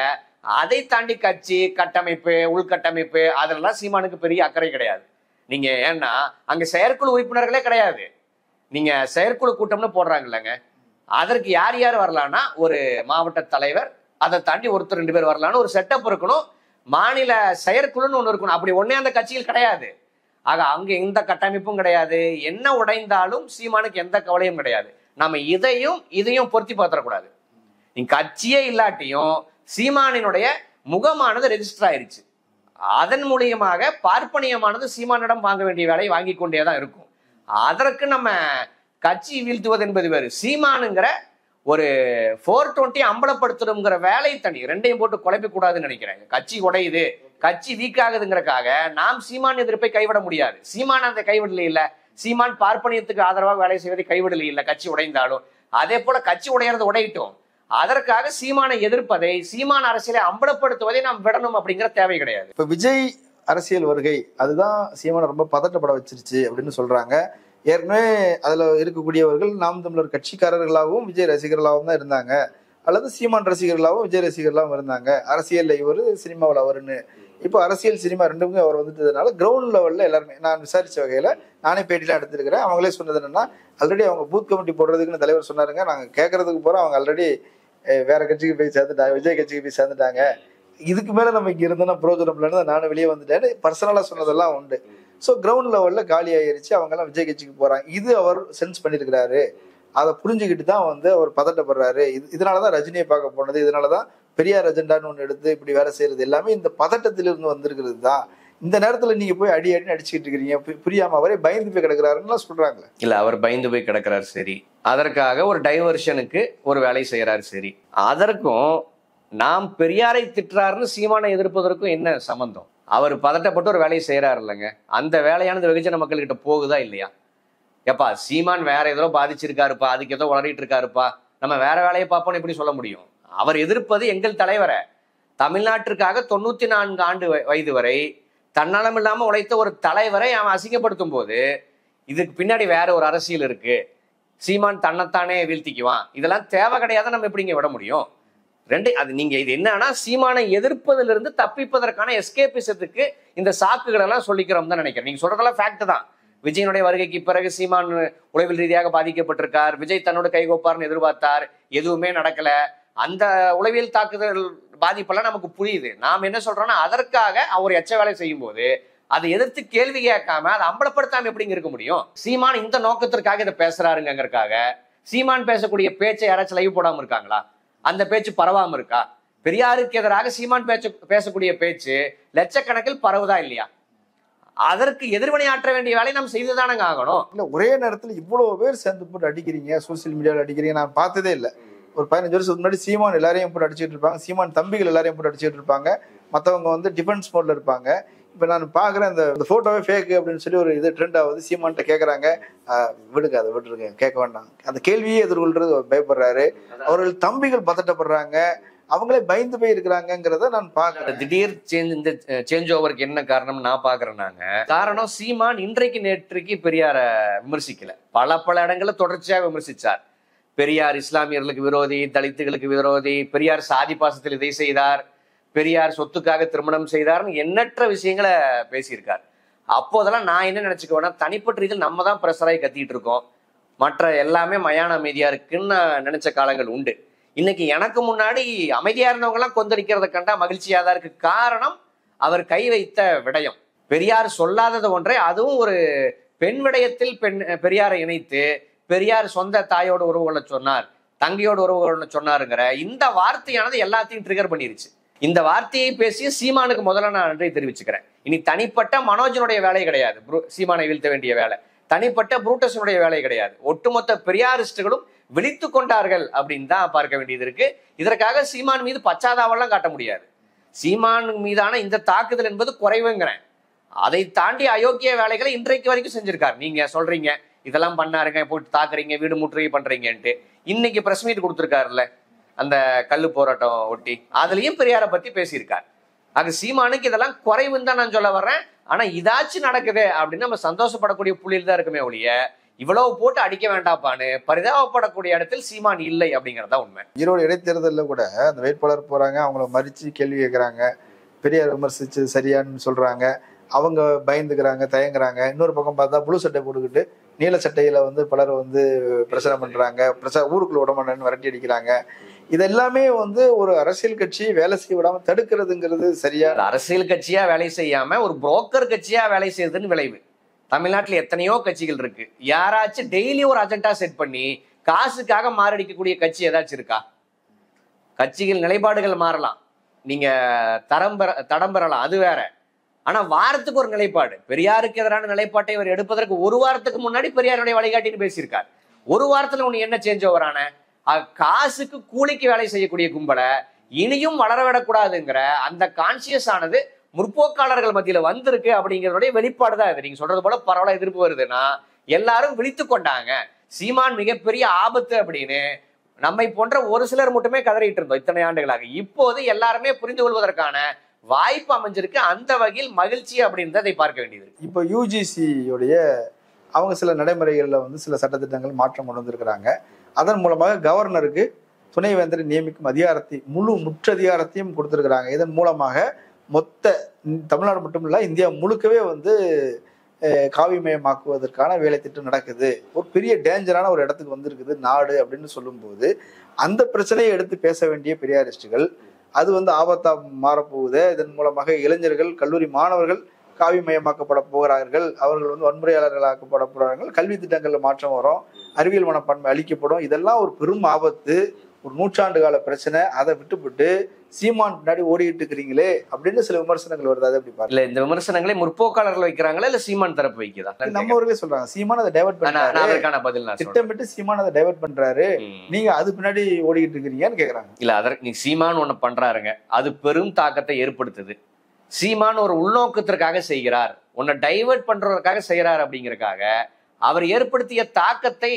அதை தாண்டி கட்சி கட்டமைப்பு உள்கட்டமைப்பு அதெல்லாம் சீமானுக்கு பெரிய அக்கறை கிடையாது. நீங்க ஏன்னா அங்க செயற்குழு உறுப்பினர்களே கிடையாது. நீங்க செயற்குழு கூட்டம்னு போடுறாங்க இல்லைங்க, அதற்கு யார் யார் வரலான்னா ஒரு மாவட்ட தலைவர், அதை தாண்டி ஒருத்தர் 2 பேர் வரலான்னு ஒரு செட்டப் இருக்கணும், மாநில செயற்குழுன்னு ஒண்ணு இருக்கணும். அப்படி ஒன்னே அந்த கட்சியில் கிடையாது. ஆக அங்க எந்த கட்டமைப்பும் கிடையாது. என்ன உடைந்தாலும் சீமானுக்கு எந்த கவலையும் கிடையாது. நம்ம இதையும் பொருத்தி பார்த்துடக்கூடாது. நீங்க கட்சியே இல்லாட்டியும் சீமானினுடைய முகமானது ரெஜிஸ்டர் ஆயிருச்சு. அதன் மூலியமாக பார்ப்பனியமானது சீமானிடம் வாங்க வேண்டிய வேலையை வாங்கி கொண்டேதான் இருக்கும். அதற்கு நம்ம கட்சி வீழ்த்துவது என்பது வேறு. சீமானுங்கிற ஒரு 420 அம்பலப்படுத்தணுங்கிற வேலை தனி, ரெண்டையும் போட்டு குழப்பி கூடாதுன்னு நினைக்கிறேன். கட்சி உடையுது, கட்சி வீக் ஆகுதுங்கிறக்காக நாம் சீமான் எதிர்ப்பை கைவிட முடியாது. சீமான் அந்த கைவிடல இல்ல, சீமான் பார்ப்பனியத்துக்கு ஆதரவாக வேலை செய்வதை கைவிடல இல்ல கட்சி உடைந்தாலும். அதே போல கட்சி உடையறது உடையிட்டோம், அதற்காக சீமானை எதிர்ப்பதை சீமான் அரசியலை அம்பலப்படுத்துவதை நாம் விடணும் அப்படிங்கிற தேவை கிடையாது. இப்ப விஜய் அரசியல் வருகை அதுதான் சீமானை ரொம்ப பதட்டப்பட வச்சிருச்சு அப்படின்னு சொல்றாங்க. ஏற்கனவே அதுல இருக்கக்கூடியவர்கள் நாம் தமிழர் கட்சிக்காரர்களாகவும் விஜய் ரசிகர்களாகவும் தான் இருந்தாங்க, அல்லது சீமான் ரசிகர்களாகவும் விஜய் ரசிகர்களாகவும் இருந்தாங்க. அரசியல்ல இவரு சினிமாவில் அவருன்னு இப்போ அரசியல் சினிமா ரெண்டுமே அவர் வந்துட்டதுனால கிரவுண்ட் லெவலில் எல்லாருமே நான் விசாரித்த வகையில் நானே பேட்டிலாம் எடுத்துருக்கிறேன். அவங்களே சொன்னது என்னன்னா, ஆல்ரெடி அவங்க பூத் கமிட்டி போடுறதுக்குன்னு தலைவர் சொன்னாருங்க, நாங்கள் கேட்கறதுக்கு போகிறோம், அவங்க ஆல்ரெடி வேற கட்சிக்கு போய் சேர்ந்துட்டாங்க, விஜய் கட்சிக்கு போய் சேர்ந்துட்டாங்க, இதுக்கு மேலே நம்ம இங்கே இருந்தோம்னா பிரோஜனம் இல்லைன்னு நானும் வெளியே வந்துட்டேன்னு பர்சனலாக சொன்னதெல்லாம் உண்டு. ஸோ கிரவுண்ட் லெவலில் காலி ஆகிருச்சு, அவங்கெல்லாம் விஜய் கட்சிக்கு போகிறாங்க. இது அவர் சென்ஸ் பண்ணியிருக்கிறாரு. அதை புரிஞ்சுக்கிட்டு தான் வந்து அவர் பதட்டப்படுறாரு. இதனால தான் ரஜினியை பார்க்க போனது, இதனால தான் பெரியார் அஜெண்டான்னு ஒன்று எடுத்து இப்படி வேலை செய்யறது எல்லாமே இந்த பதட்டத்திலிருந்து வந்திருக்கிறது தான். இந்த நேரத்தில் நீங்க போய் அடி அடிச்சுக்கிட்டு இருக்கிறீங்க, புரியாம அவரே பயந்து போய் கிடக்குறாருன்னு சொல்றாங்களே. இல்ல, அவர் பயந்து போய் கிடக்குறாரு சரி, அதற்காக ஒரு டைவர்ஷனுக்கு ஒரு வேலை செய்யறாரு சரி, அதற்கும் நாம் பெரியாரை திட்டுறாருன்னு சீமானை எதிர்ப்பதற்கும் என்ன சம்பந்தம்? அவர் பதட்டப்பட்டு ஒரு வேலையை செய்யறாரு இல்லைங்க, அந்த வேலையானது வெகுஜன மக்கள்கிட்ட போகுதா இல்லையா? எப்பா சீமான் வேற ஏதோ பாதிச்சிருக்காருப்பா, அதுக்கு ஏதோ உளறிட்டு இருக்காருப்பா, நம்ம வேற வேலையை பார்ப்போம்னு எப்படி சொல்ல முடியும்? அவர் எதிர்ப்பது எங்கள் தலைவரை. தமிழ்நாட்டிற்காக 94 ஆண்டு வயது வரை தன்னலம் இல்லாம உழைத்த ஒரு தலைவரை அவன் அசிங்கப்படுத்தும் போது இதுக்கு பின்னாடி வேற ஒரு அரசியல் இருக்கு, சீமான் தன்னைத்தானே வீழ்த்திக்குவான், இதெல்லாம் தேவை கிடையாது, நம்ம எப்படிங்க விட முடியும்? அது நீங்க இது என்னன்னா, சீமானை எதிர்ப்பதிலிருந்து தப்பிப்பதற்கான எஸ்கேபிசத்துக்கு இந்த சாக்குகள் எல்லாம் சொல்லிக்கிறோம் தான் நினைக்கிறேன். நீங்க சொல்றதெல்லாம் ஃபேக்ட் தான். விஜயனுடைய வருகைக்கு பிறகு சீமான் உளவியல் ரீதியாக பாதிக்கப்பட்டிருக்கார், விஜய் தன்னோட கைகோப்பார்னு எதிர்பார்த்தார், எதுவுமே நடக்கல. அந்த உளவியல் தாக்குதல் பாதிப்பெல்லாம் நமக்கு புரியுது. நாம் என்ன சொல்றோம்னா, அதற்காக அவர் எச்ச வேலை செய்யும் போது அதை எதிர்த்து கேள்வி கேட்காம அதை அம்பலப்படுத்தாம எப்படிங்க இருக்க முடியும்? சீமான் இந்த நோக்கத்திற்காக இதை பேசுறாருங்கிறதுக்காக சீமான் பேசக்கூடிய பேச்சை யாராச்சும் லைவ் போடாம இருக்காங்களா? அந்த பேச்சு பரவாம இருக்கா? பெரியாருக்கு எதிராக சீமான் பேசக்கூடிய பேச்சு லட்சக்கணக்கில் பரவுதா இல்லையா? அதற்கு எதிர்வினையாற்ற வேண்டிய வேலையை நம்ம செய்துதானங்க ஆகணும். இல்ல, ஒரே நேரத்தில் இவ்வளவு பேர் சேர்ந்து போட்டு அடிக்கிறீங்க, சோசியல் மீடியாவில் அடிக்கிறீங்க, நான் பார்த்ததே இல்லை. ஒரு 15 வருஷத்துக்கு முன்னாடி சீமான் எல்லாரையும் போட்டு அடிச்சுட்டு இருப்பாங்க, சீமான் தம்பிகள் எல்லாரையும் போட்டு அடிச்சுட்டு இருப்பாங்க, மற்றவங்க வந்து டிஃபென்ஸ் மோட்ல இருப்பாங்க. இப்போ நான் பார்க்குறேன், இந்த ஃபோட்டோவே ஃபேக் அப்படின்னு சொல்லி ஒரு இது ட்ரெண்ட் ஆகுது. சீமான்கிட்ட கேட்குறாங்க, விடுங்க அதை விட்டுருங்க, கேட்க வேண்டாம், அந்த கேள்வியே எதிர்கொள்றது பயப்படுறாரு. அவர்கள் தம்பிகள் பதட்டப்படுறாங்க, அவங்களே பயந்து போய் இருக்கிறாங்கிறத நான் பார்க்குறேன். திடீர் சேஞ்ச் ஓவருக்கு என்ன காரணம் நான் பார்க்குறேன். காரணம், சீமான் இன்றைக்கு நேற்றுக்கு பெரியார விமர்சிக்கல, பல இடங்கள்ல தொடர்ச்சியாக விமர்சிச்சார். பெரியார் இஸ்லாமியர்களுக்கு விரோதி, தலித்துகளுக்கு விரோதி, பெரியார் சாதி பாசத்தில் இதை செய்தார், பெரியார் சொத்துக்காக திருமணம் செய்தார்னு எண்ணற்ற விஷயங்களை பேசியிருக்கார். அப்போதெல்லாம் நான் என்ன நினைச்சுக்குவேன்னா, தனிப்பட்ட ரீதியில் நம்ம தான் பிரஷராகி கத்திட்டு இருக்கோம், மற்ற எல்லாமே மயான அமைதியா இருக்குன்னு நான் நினைச்ச காலங்கள் உண்டு. இன்னைக்கு எனக்கு முன்னாடி அமைதியா இருந்தவங்க எல்லாம் கொந்தளிக்கிறத கண்டா மகிழ்ச்சியா தான் இருக்கு. காரணம், அவர் கை வைத்த விடயம் பெரியார் சொல்லாதது ஒன்றை, அதுவும் ஒரு பெண் விடயத்தில் பெரியாரை இணைத்து பெரியார் சொந்த தாயோட உறவு கொள்ள சொன்னார், தங்கையோட உறவு கொள்ள சொன்னாருங்கிற இந்த வார்த்தையானது எல்லாத்தையும் ட்ரிகர் பண்ணிருச்சு. இந்த வார்த்தையை பேசிய சீமானுக்கு முதல்ல நான் நன்றி தெரிவிச்சுக்கிறேன். இனி தனிப்பட்ட மனோஜனுடைய வேலை கிடையாது சீமானை வீழ்த்த வேண்டிய வேலை, தனிப்பட்ட புரூட்டஸனுடைய வேலை கிடையாது. ஒட்டுமொத்த பெரியாரிஸ்டுகளும் விழித்து கொண்டார்கள் அப்படின்னு தான் பார்க்க வேண்டியது இருக்கு. இதற்காக சீமான் மீது பச்சாதாவெல்லாம் காட்ட முடியாது. சீமான் மீதான இந்த தாக்குதல் என்பது குறைவுங்கிறேன். அதை தாண்டி அயோக்கிய வேலைகளை இன்றைக்கு வரைக்கும் செஞ்சிருக்காரு. நீங்க சொல்றீங்க இதெல்லாம் பண்ணாருங்க, போட்டு தாக்குறீங்க, வீடு முற்றுகை பண்றீங்கன்ட்டு. இன்னைக்கு பிரஸ் மீட் கொடுத்துருக்காருல்ல அந்த கல்லு போராட்டம் ஒட்டி, அதுலயும் பெரியாரை பத்தி பேசியிருக்காரு. ஆக சீமானுக்கு இதெல்லாம் குறைவுன்னு தான் நான் சொல்ல வர்றேன். ஆனா இதாச்சும் நடக்குது அப்படின்னு நம்ம சந்தோஷப்படக்கூடிய புள்ளியில் தான் இருக்குமே ஒழிய, இவ்வளவு போட்டு அடிக்க வேண்டாப்பான்னு பரிதாபப்படக்கூடிய இடத்தில் சீமான் இல்லை அப்படிங்கறதா உண்மை. ஈரோடு இடைத்தேர்தலில் கூட அந்த வேட்பாளர் போறாங்க, அவங்கள மறிச்சு கேள்வி கேட்கறாங்க, பெரியார் விமர்சிச்சு சரியான்னு சொல்றாங்க, அவங்க பயந்துக்கிறாங்க, தயங்குறாங்க. இன்னொரு பக்கம் பார்த்தா புழு சட்டை போட்டுக்கிட்டு நீல சட்டையில வந்து பலர் வந்து பிரச்சனை பண்றாங்க, ஊருக்குள்ள விடமாட்டேன்னு விரட்டி அடிக்கிறாங்க. இதெல்லாமே வந்து ஒரு அரசியல் கட்சி வேலை செய்ய விடாம தடுக்கிறதுங்கிறது சரியா? அரசியல் கட்சியா வேலை செய்யாம ஒரு புரோக்கர் கட்சியா வேலை செய்யறதுன்னு விளைவு. தமிழ்நாட்டில் எத்தனையோ கட்சிகள் இருக்கு. யாராச்சும் டெய்லி ஒரு அஜெண்டா செட் பண்ணி காசுக்காக மாரடிக்கக்கூடிய கட்சி ஏதாச்சும் இருக்கா? கட்சிகள் நிலைப்பாடுகள் மாறலாம், நீங்க தடம் பெறலாம், அது வேற. ஆனா வாரத்துக்கு ஒரு நிலைப்பாடு, பெரியாருக்கு எதிரான நிலைப்பாட்டை இவர் எடுப்பதற்கு ஒரு வாரத்துக்கு முன்னாடி பெரியாருடைய வழிகாட்டின்னு பேசியிருக்கார். ஒரு வாரத்துல உனக்கு என்ன சேஞ்ச் ஓவரான? காசுக்கு கூலிக்கு வேலை செய்யக்கூடிய கும்பலை இனியும் வளரவிடக்கூடாதுங்கிற அந்த கான்சியஸ் ஆனது முற்போக்காளர்கள் மத்தியில வந்திருக்கு அப்படிங்கிறதுடைய வெளிப்பாடுதான் இது. நீங்க சொல்றது போல பரவலா எதிர்ப்பு வருதுன்னா எல்லாரும் விழித்து கொண்டாங்க, சீமான் மிகப்பெரிய ஆபத்து அப்படின்னு நம்மை போன்ற ஒரு சிலர் மட்டுமே கதறிட்டு இருந்தோம் இத்தனை ஆண்டுகளாக. இப்போது எல்லாருமே புரிந்து கொள்வதற்கான வாய்ப்பு அமைஞ்சிருக்கு. அந்த வகையில் மகிழ்ச்சி அப்படின்றதை பார்க்க வேண்டியது. இப்போ யூஜிசியுடைய அவங்க சில நடைமுறைகளில் வந்து சில சட்டத்திட்டங்கள் மாற்றம் கொண்டு வந்திருக்கிறாங்க. அதன் மூலமாக கவர்னருக்கு துணைவேந்தரை நியமிக்கும் அதிகாரத்தை முழு முற்றதிகாரத்தையும் கொடுத்திருக்கிறாங்க. இதன் மூலமாக மொத்த தமிழ்நாடு மட்டும் இல்ல இந்தியா முழுக்கவே வந்து காவிமயமாக்குவதற்கான வேலை திட்டம் நடக்குது. ஒரு பெரிய டேஞ்சரான ஒரு இடத்துக்கு வந்திருக்குது நாடு அப்படின்னு சொல்லும்போது அந்த பிரச்சனையை எடுத்து பேச வேண்டிய பெரியாரிஸ்டுகள் அது வந்து ஆபத்தா மாறப்போகுது. இதன் மூலமாக இளைஞர்கள் கல்லூரி மாணவர்கள் காவிமயமாக்கப்பட போகிறார்கள், அவர்கள் வந்து வன்முறையாளர்களாக்கப்பட போகிறார்கள், கல்வி திட்டங்கள்ல மாற்றம் வரும், அறிவியல் மனப்பான்மை அளிக்கப்படும். இதெல்லாம் ஒரு பெரும் ஆபத்து, ஒரு நூற்றாண்டு கால பிரச்சனை. அதை விட்டுவிட்டு சீமான் பின்னாடி ஓடிட்டு இருக்கிறீங்களே அப்படின்னு சில விமர்சனங்கள் வருது. அதை எப்படி பாருங்க? இல்ல இந்த விமர்சனங்களை முற்போக்காளர்கள் வைக்கிறாங்களா இல்ல சீமான் தரப்பு வைக்குதா? நம்மவர்களே சொல்றாங்க சீமான் அதை டைவர்ட் பண்றாரு, அதற்கான பதில் நான் சொல்றேன். திட்டமிட்டு சீமான் அதை டைவர்ட் பண்றாரு, நீங்க அது பின்னாடி ஓடிக்கிட்டு இருக்கிறீங்கன்னு கேக்குறாங்க. இல்ல அதற்கு நீ சீமான் ஒண்ணு பண்றாருங்க, அது பெரும் தாக்கத்தை ஏற்படுத்துது. சீமான் ஒரு உள்நோக்கத்திற்காக செய்கிறார், உன்னை டைவர்ட் பண்றதுக்காக செய்யறாரு அப்படிங்கறக்காக அவர் ஏற்படுத்திய தாக்கத்தை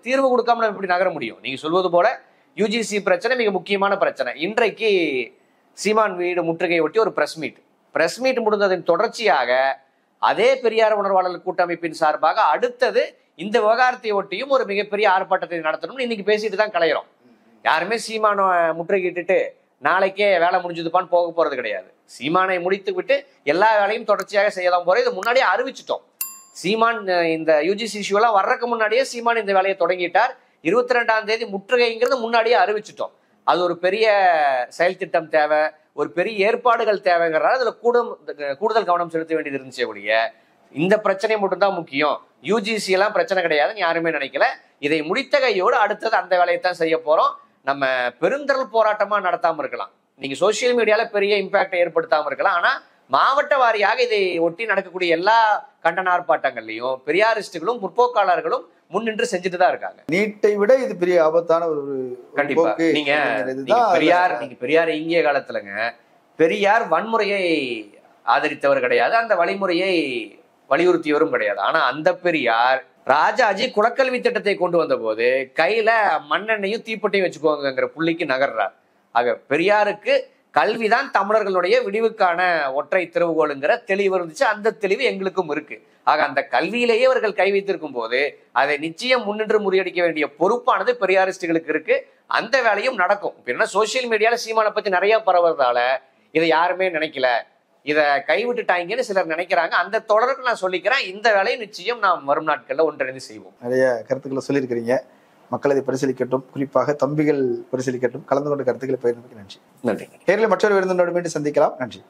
தீர்வு கொடுக்காம நம்ம எப்படி நகர முடியும்? நீங்க சொல்வது போல யுஜிசி பிரச்சனை மிக முக்கியமான பிரச்சனை. இன்றைக்கு சீமான் வீடு முற்றுகையை ஒட்டி ஒரு பிரஸ் மீட் முடிந்ததின் தொடர்ச்சியாக அதே பெரியார் உணர்வாளர் கூட்டமைப்பின் சார்பாக அடுத்தது இந்த விவகாரத்தை ஒட்டியும் ஒரு மிகப்பெரிய ஆர்ப்பாட்டத்தை நடத்தணும்னு இன்னைக்கு பேசிட்டு தான் கலையிறோம். யாருமே சீமானை முற்றுகையிட்டுட்டு நாளைக்கே வேலை முடிஞ்சதுப்பான்னு போக போறது கிடையாது. சீமானை முடித்து விட்டு எல்லா வேலையும் தொடர்ச்சியாக செய்யலாம் போற இது முன்னாடியே அறிவிச்சிட்டோம். சீமான் இந்த யுஜிசி இஷ்யூலாம் வர்றதுக்கு முன்னாடியே சீமான் இந்த வேலையை தொடங்கிட்டார். 22ஆம் தேதி முற்றுகைங்கிறது முன்னாடியே அறிவிச்சிட்டோம். அது ஒரு பெரிய செயல் திட்டம் தேவை, ஒரு பெரிய ஏற்பாடுகள் தேவைங்கிறதால அதுல கூடுதல் கவனம் செலுத்த வேண்டியது இருந்துச்சு ஒழிய இந்த பிரச்சனை மட்டும்தான் முக்கியம், யுஜிசி எல்லாம் பிரச்சனை கிடையாதுன்னு யாருமே நினைக்கல. இதை முடித்த கையோடு அடுத்தது அந்த வேலையை தான் செய்ய போறோம். நம்ம பெருந்திரள் போராட்டமா நடத்தாம இருக்கலாம், நீங்க சோசியல் மீடியால பெரிய இம்பாக்டை ஏற்படுத்தாம இருக்கலாம், ஆனா மாவட்ட வாரியாக இதை ஒட்டி நடக்கக்கூடிய எல்லா கண்டன ஆர்ப்பாட்டங்கள்லையும் பெரியாரிஸ்டுகளும் முற்போக்காளர்களும் முன்னின்று செஞ்சுட்டு தான் இருக்காங்க. நீட்டை விட இது பெரிய ஆபத்தான ஒரு கண்டிப்பா. நீங்க பெரியார் இங்கிய காலத்துலங்க பெரியார் வன்முறையை ஆதரித்தவர் கிடையாது, அந்த வழிமுறையை வலியுறுத்தியவரும் கிடையாது. ஆனா அந்த பெரியார் ராஜாஜி குலக்கல்வி திட்டத்தை கொண்டு வந்த போது கையில மண்ணெண்ணையும் தீப்பெட்டையும் வச்சுக்கோங்கிற புள்ளிக்கு நகர்றார். ஆக பெரியாருக்கு கல்விதான் தமிழர்களுடைய விடிவுக்கான ஒற்றை திறவுகோளுங்கிற தெளிவு இருந்துச்சு. அந்த தெளிவு எங்களுக்கும் இருக்கு. ஆக அந்த கல்வியிலேயே அவர்கள் கை வைத்திருக்கும் போது அதை நிச்சயம் முன்னின்று முறியடிக்க வேண்டிய பொறுப்பானது பெரியாரிஸ்டுகளுக்கு இருக்கு. அந்த வேலையும் நடக்கும். என்ன சோசியல் மீடியால சீமானை பத்தி நிறைய பரவுறதால இதை யாருமே நினைக்கல, இதை கைவிட்டுட்டாங்கன்னு சிலர் நினைக்கிறாங்க. அந்த தொடருக்கு நான் சொல்லிக்கிறேன், இந்த வேலையை நிச்சயம் நாம் வரும் நாட்கள்ல ஒன்றிணைந்து செய்வோம். நிறைய கருத்துக்களை சொல்லியிருக்கிறீங்க. மக்கள் இதை பரிசீலிக்கட்டும், குறிப்பாக தம்பிகள் பரிசீலிக்கட்டும். கலந்து கொண்ட கருத்துக்களை பகிர்ந்தமைக்கு நன்றி. நன்றி. நேரில் மற்றொரு விருந்தினோடு மீண்டும் சந்திக்கலாம். நன்றி.